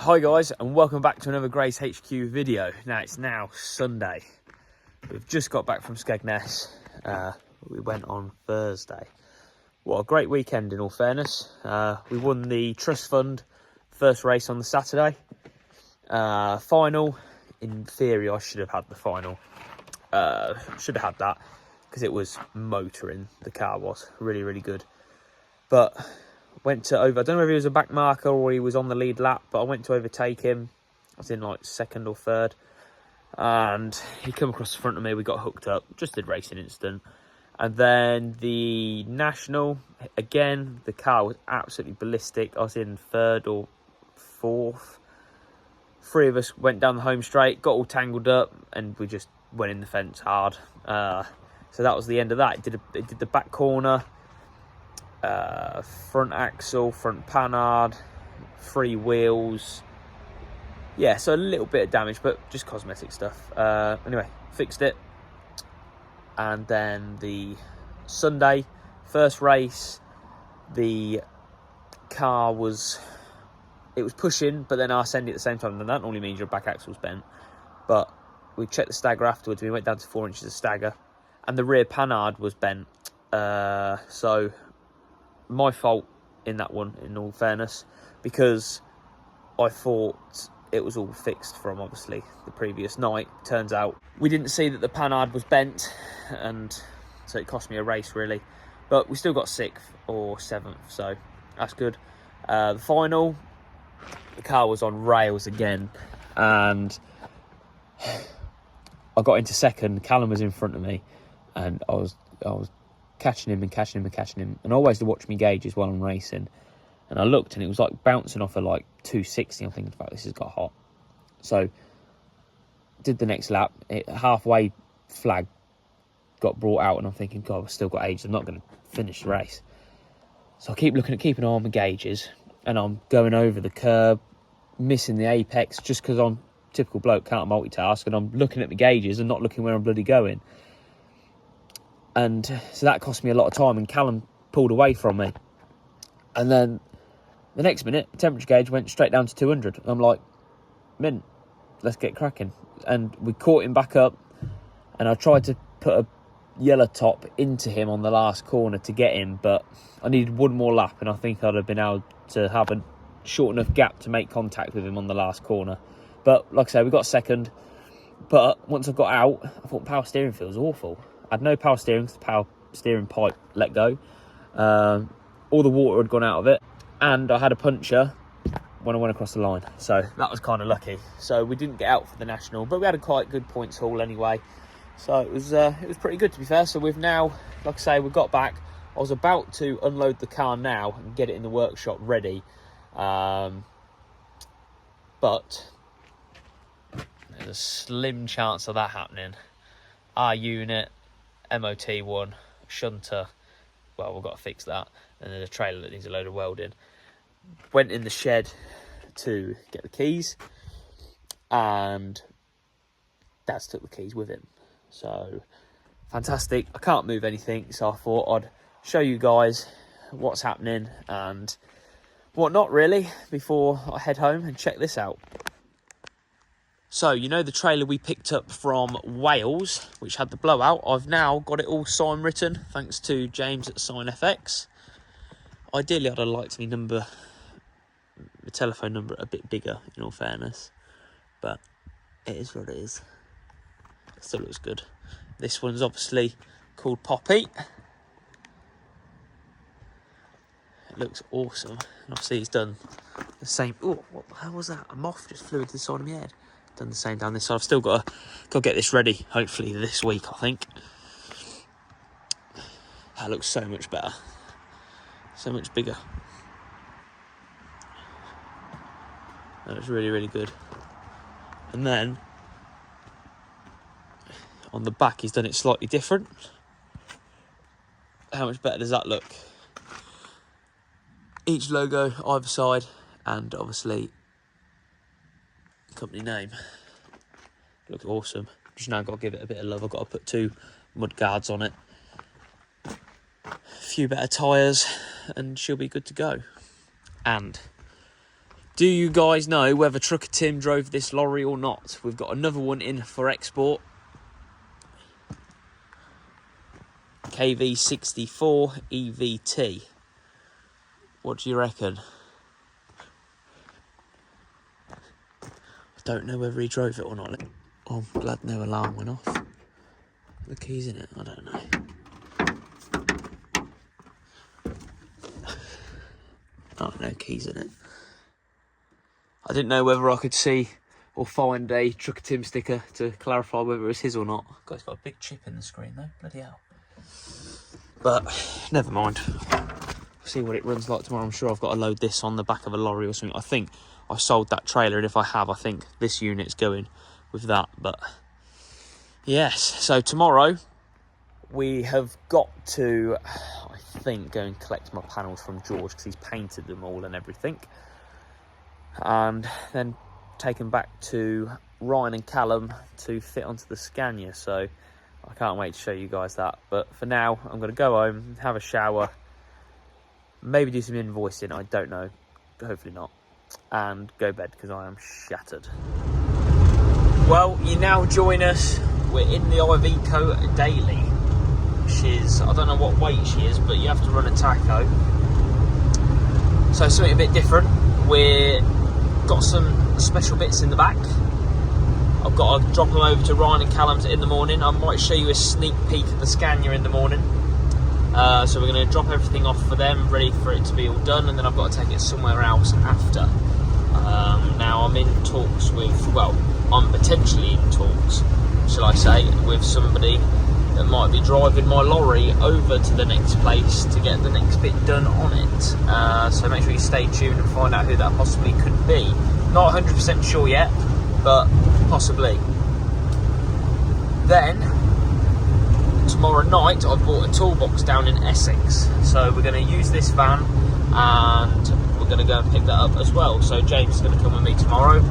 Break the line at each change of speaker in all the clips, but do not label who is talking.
Hi guys, and welcome back to another GraysHQ video. Now it's Sunday. We've just got back from Skegness. We went on Thursday. What a great weekend in all fairness. We won the Trust Fund first race on the Saturday. Final, in theory I should have had the final. Should have had that because it was motoring, the car was really good. But went to over, I don't know if he was a back marker or he was on the lead lap, but I went to overtake him. I was in like second or third, and he came across the front of me. We got hooked up, just did racing instant. And then the National, again, the car was absolutely ballistic. I was in third or fourth. Three of us went down the home straight, got all tangled up, and we just went in the fence hard. So that was the end of that. It did the back corner, front axle, front panhard, three wheels. Yeah, so a little bit of damage, but just cosmetic stuff. Anyway, fixed it. And then the Sunday, first race, the car was pushing, but then I ascended at the same time. And that normally means your back axle's bent. But we checked the stagger afterwards. We went down to 4 inches of stagger, and the rear panhard was bent. So my fault in that one, in all fairness, because I thought it was all fixed from obviously the previous night. Turns out we didn't see that the panhard was bent, and so it cost me a race really. But we still got 6th or 7th, so that's good. The final, the car was on rails again, and I got into second. Callum was in front of me, and I was catching him, and I always to watch me gauges while I'm racing. And I looked, and it was like bouncing off of like 260. I'm thinking, this has got hot. So did the next lap. Halfway flag got brought out, and I'm thinking, God, I've still got ages. I'm not going to finish the race. So I keep keeping an eye on my gauges, and I'm going over the curb, missing the apex just because I'm typical bloke, can't multitask, and I'm looking at the gauges and not looking where I'm bloody going. And so that cost me a lot of time, and Callum pulled away from me. And then the next minute, the temperature gauge went straight down to 200. I'm like, mint, let's get cracking. And we caught him back up, and I tried to put a yellow top into him on the last corner to get him, but I needed one more lap, and I think I'd have been able to have a short enough gap to make contact with him on the last corner. But like I say, we got second. But once I got out, I thought power steering feels awful. I had no power steering because the power steering pipe let go. All the water had gone out of it, and I had a puncture when I went across the line. So that was kind of lucky. So we didn't get out for the National, but we had a quite good points haul anyway. So it was pretty good, to be fair. So we've now, like I say, we got back. I was about to unload the car now and get it in the workshop ready. But there's a slim chance of that happening. Our unit, MOT1, shunter, well, we've got to fix that. And then a trailer that needs a load of welding. Went in the shed to get the keys, and Dad's took the keys with him. So fantastic. I can't move anything, so I thought I'd show you guys what's happening and what not really before I head home and check this out. So, you know the trailer we picked up from Wales, which had the blowout? I've now got it all sign written, thanks to James at Sign FX. Ideally, I'd have liked the telephone number a bit bigger, in all fairness. But it is what it is. It still looks good. This one's obviously called Poppy. It looks awesome. And obviously he's done the same. Oh, what the hell was that? A moth just flew into the side of my head. Done the same down this side. I've still got to get this ready, hopefully this week, I think. That looks so much better. So much bigger. That looks really good. And then on the back he's done it slightly different. How much better does that look? Each logo either side, and obviously company name. Looks awesome. Just now got to give it a bit of love. I've got to put 2 mud guards on it, a few better tyres, and she'll be good to go. And Do you guys know whether Trucker Tim drove this lorry or not? We've got another one in for export. KV64 EVT. What do you reckon? I don't know whether he drove it or not. Oh, I'm glad no alarm went off. The keys in it? I don't know. Oh, no keys in it. I didn't know whether I could see or find a Trucker Tim sticker to clarify whether it was his or not. God, it's got a big chip in the screen though, bloody hell. But never mind. See what it runs like tomorrow. I'm sure I've got to load this on the back of a lorry or something. I think I sold that trailer, and if I have, I think this unit's going with that. But yes, so tomorrow we have got to, I think, go and collect my panels from George because he's painted them all and everything, and then take them back to Ryan and Callum to fit onto the Scania. So I can't wait to show you guys that. But for now, I'm going to go home, have a shower, maybe do some invoicing, I don't know, hopefully not, and go to bed because I am shattered. Well, you now join us. We're in the Iveco Daily, which is, I don't know what weight she is, but you have to run a tacho. So something a bit different. We've got some special bits in the back. I've got to drop them over to Ryan and Callum's in the morning. I might show you a sneak peek of the Scania in the morning. So we're going to drop everything off for them, ready for it to be all done, and then I've got to take it somewhere else after. Now I'm in talks with, well, I'm potentially in talks, shall I say, with somebody that might be driving my lorry over to the next place to get the next bit done on it. So make sure you stay tuned and find out who that possibly could be. Not 100% sure yet, but possibly. Then tomorrow night I've bought a toolbox down in Essex, so we're going to use this van and we're going to go and pick that up as well. So James is going to come with me tomorrow.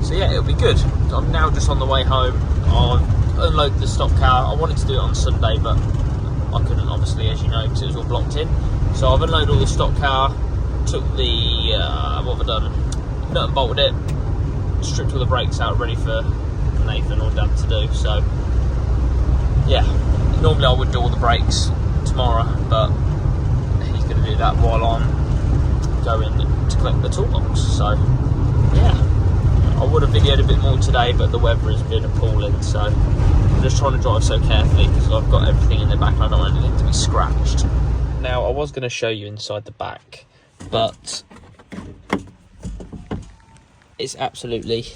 So yeah, it'll be good. I'm now just on the way home. I've unloaded the stock car. I wanted to do it on Sunday, but I couldn't, obviously, as you know, because it was all blocked in. So I've unloaded all the stock car, took the what have I done? Nut and bolted it, stripped all the brakes out, ready for Nathan or Dad to do. So yeah, normally I would do all the brakes tomorrow, but he's going to do that while I'm going to collect the toolbox. So yeah, I would have videoed a bit more today, but the weather has been appalling, so I'm just trying to drive so carefully because I've got everything in the back and I don't want anything to be scratched. Now, I was going to show you inside the back, but it's absolutely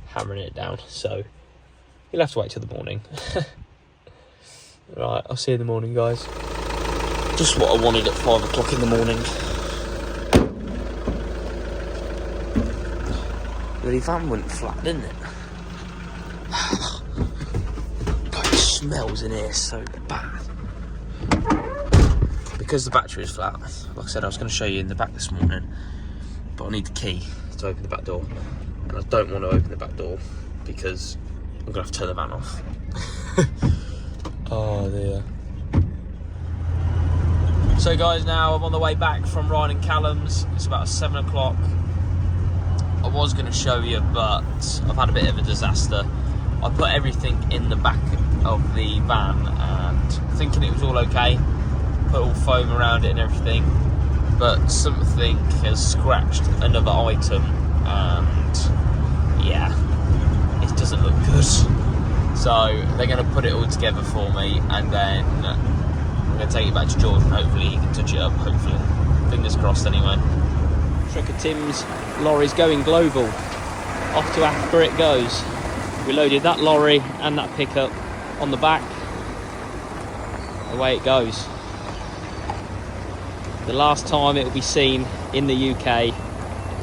hammering it down, so you'll have to wait till the morning. Right, I'll see you in the morning, guys. Just what I wanted at 5 o'clock in the morning. The van went flat, didn't it? God, it smells in here so bad. Because the battery is flat, like I said, I was going to show you in the back this morning, but I need the key to open the back door, and I don't want to open the back door because I'm going to have to turn the van off. Oh dear. So guys, now I'm on the way back from Ryan and Callum's. It's about 7 o'clock. I was going to show you, but I've had a bit of a disaster. I put everything in the back of the van and thinking it was all okay, put all foam around it and everything, but something has scratched another item and yeah, it doesn't look good. So they're going to put it all together for me, and then I'm going to take it back to George and hopefully he can touch it up, hopefully. Fingers crossed anyway. Trucker Tim's lorry's going global. Off to Africa it goes. We loaded that lorry and that pickup on the back. Away it goes. The last time it will be seen in the UK,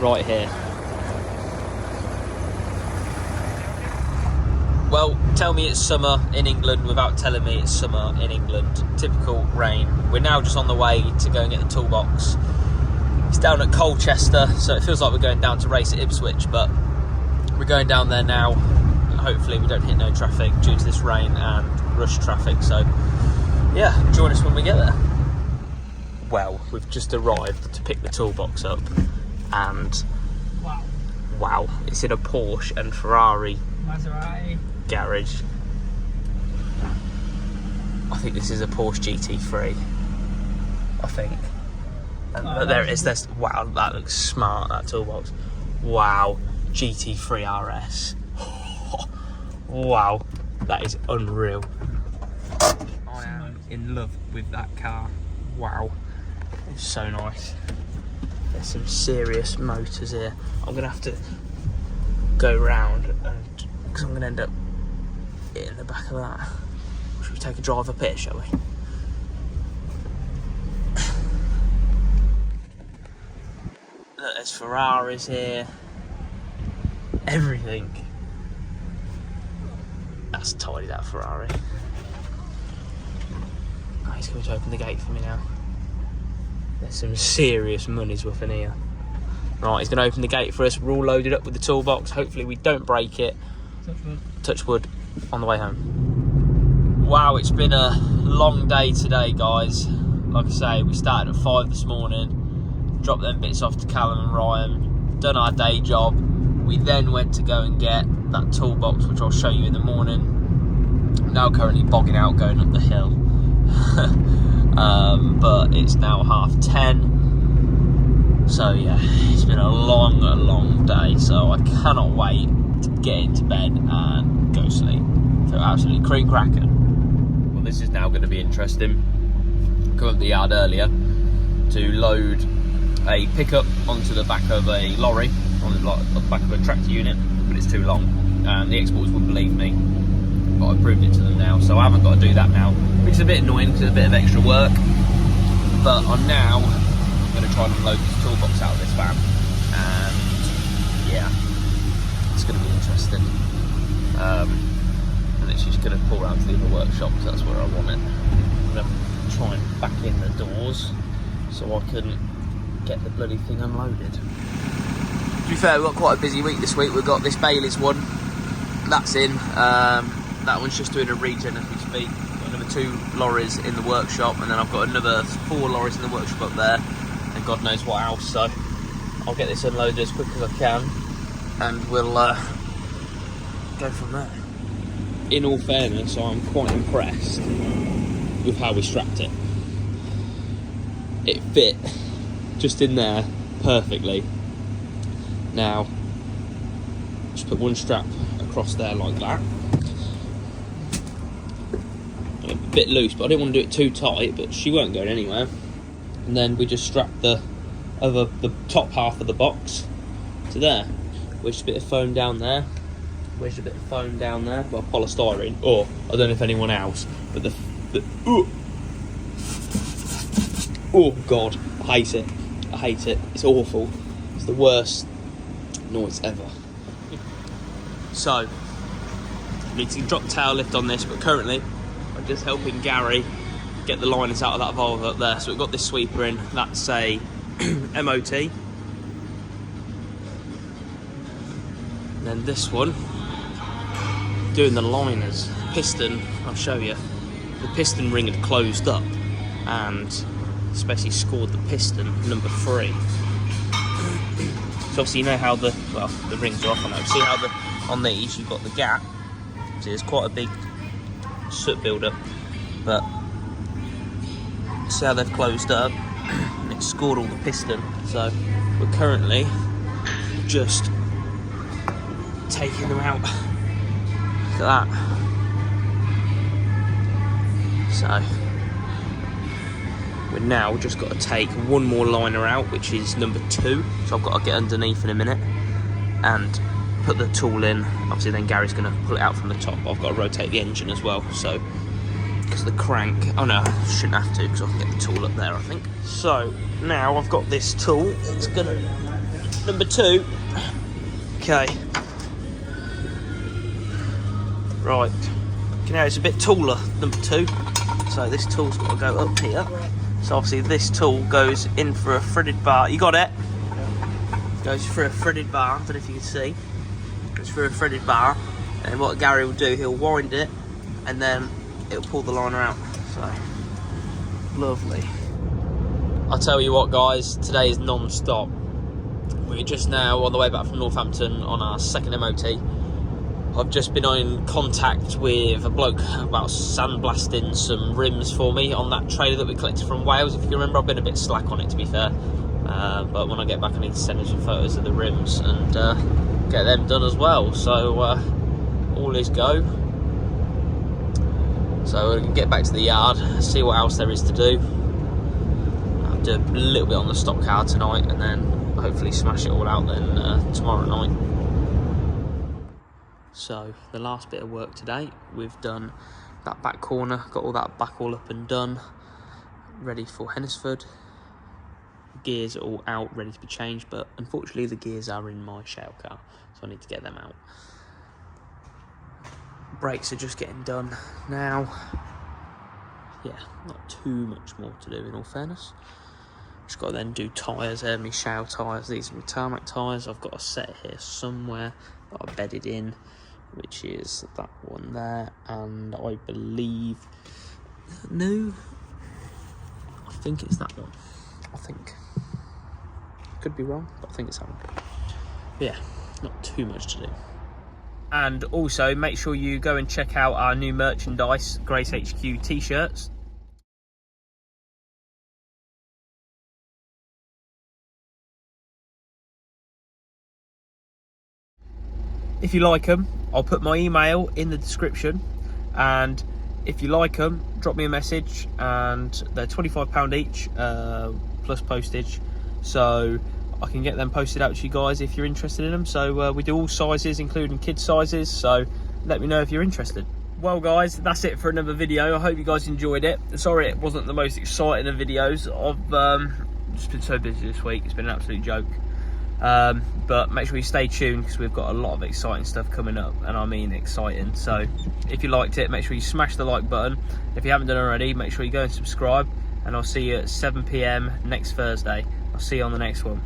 right here. Well, tell me it's summer in England without telling me it's summer in England. Typical rain. We're now just on the way to go and get the toolbox. It's down at Colchester, so it feels like we're going down to race at Ipswich, but we're going down there now. Hopefully we don't hit no traffic due to this rain and rush traffic, so yeah, join us when we get there. well, we've just arrived to pick the toolbox up, and wow, it's in a Porsche and Ferrari
Maserati
garage. I think this is a Porsche GT3. I think. And there it is. There's, wow, that looks smart. That toolbox. Wow, GT3 RS. Wow, that is unreal. I am in love with that car. Wow, it's so nice. There's some serious motors here. I'm gonna have to go round, and because I'm gonna end up in the back of that. Should we take a drive up here, shall we? Look, there's Ferraris here. Everything. That's tidy, that Ferrari. Oh, he's going to open the gate for me now. There's some serious money's worth in here. Right, he's going to open the gate for us. We're all loaded up with the toolbox. Hopefully we don't break it.
Touch wood.
Touch wood on the way home. Wow, it's been a long day today, guys. Like I say, we started at 5 this morning. Dropped them bits off to Callum and Ryan. Done our day job. We then went to go and get that toolbox, which I'll show you in the morning. I'm now currently bogging out going up the hill. But it's now 10:30. So yeah, it's been a long day. So I cannot wait to get into bed and go sleep. So absolutely cream cracking. Well, this is now going to be interesting. Come up the yard earlier to load a pickup onto the back of a lorry, on the back of a tractor unit, but it's too long. The exporters wouldn't believe me, but I proved it to them now, so I haven't got to do that now, which is a bit annoying because it's a bit of extra work. But I'm now going to try and unload this toolbox out of this van, and yeah, it's going to be interesting. And it's just going to pull around to the other workshop because that's where I want it. I'm going to try and back in the doors so I can get the bloody thing unloaded. To be fair, we've got quite a busy week this week. We've got this Bailey's one, that's in. That one's just doing a regen as we speak. Got another 2 lorries in the workshop, and then I've got another 4 lorries in the workshop up there, and God knows what else. So I'll get this unloaded as quick as I can, and we'll go from there. In all fairness, I'm quite impressed with how we strapped it. It fit just in there perfectly. Now, just put one strap across there like that. A bit loose, but I didn't want to do it too tight, but she weren't going anywhere. And then we just strapped the top half of the box to there. Wedged a bit of foam down there. Wedged a bit of foam down there, well, polystyrene, or I don't know if anyone else, but oh God, I hate it. I hate it. It's awful. It's the worst noise ever. So, I need to drop the tail lift on this, but currently I'm just helping Gary get the liners out of that valve up there. So we've got this sweeper in. That's a MOT. And then this one, doing the liners. Piston, I'll show you. The piston ring had closed up, and it's basically scored the piston number 3. So obviously you know how the rings are off on those. See how on these you've got the gap. See, there's quite a big soot build-up, but see how they've closed up, and it's scored all the piston. So we're currently just taking them out. Look at that. So we've now just got to take one more liner out, which is number 2. So I've got to get underneath in a minute and put the tool in. Obviously then Gary's going to pull it out from the top. I've got to rotate the engine as well, so because the crank, oh no, I shouldn't have to because I can get the tool up there, I think. So now I've got this tool. It's gonna, number 2. Okay, right, okay, now it's a bit taller, number 2, so this tool's got to go up here. So obviously this tool goes in for a threaded bar. You got it? Yeah. Goes for a threaded bar. I don't know if you can see. Goes for a threaded bar. And what Gary will do, he'll wind it, and then it'll pull the liner out. So lovely. I'll tell you what, guys, today is non-stop. We're just now on the way back from Northampton on our second MOT. I've just been in contact with a bloke about sandblasting some rims for me on that trailer that we collected from Wales. If you remember, I've been a bit slack on it, to be fair. But when I get back, I need to send him some photos of the rims and get them done as well. So all is go. So we can get back to the yard, see what else there is to do. I'll do a little bit on the stock car tonight, and then hopefully smash it all out then tomorrow night. So the last bit of work today, we've done that back corner, got all that back all up and done, ready for Hennisford. Gears are all out, ready to be changed, but unfortunately the gears are in my shell car, so I need to get them out. Brakes are just getting done now. Yeah, not too much more to do in all fairness. Just got to then do tyres. They're my shell tyres. These are my tarmac tyres. I've got a set here somewhere that I bedded in, which is that one there, and I believe, no, I think it's that one. I think, could be wrong, but I think it's that one. But yeah, not too much to do. And also make sure you go and check out our new merchandise, GraysHQ t-shirts. If you like them, I'll put my email in the description, and if you like them, drop me a message, and they're £25 each plus postage, so I can get them posted out to you guys if you're interested in them. So we do all sizes, including kids sizes, so let me know if you're interested. Well guys, that's it for another video. I hope you guys enjoyed it. Sorry it wasn't the most exciting of videos. I've just been so busy this week, it's been an absolute joke. But make sure you stay tuned, because we've got a lot of exciting stuff coming up, and I mean exciting. So if you liked it, make sure you smash the like button. If you haven't done already, make sure you go and subscribe, and I'll see you at 7 PM next Thursday. I'll see you on the next one.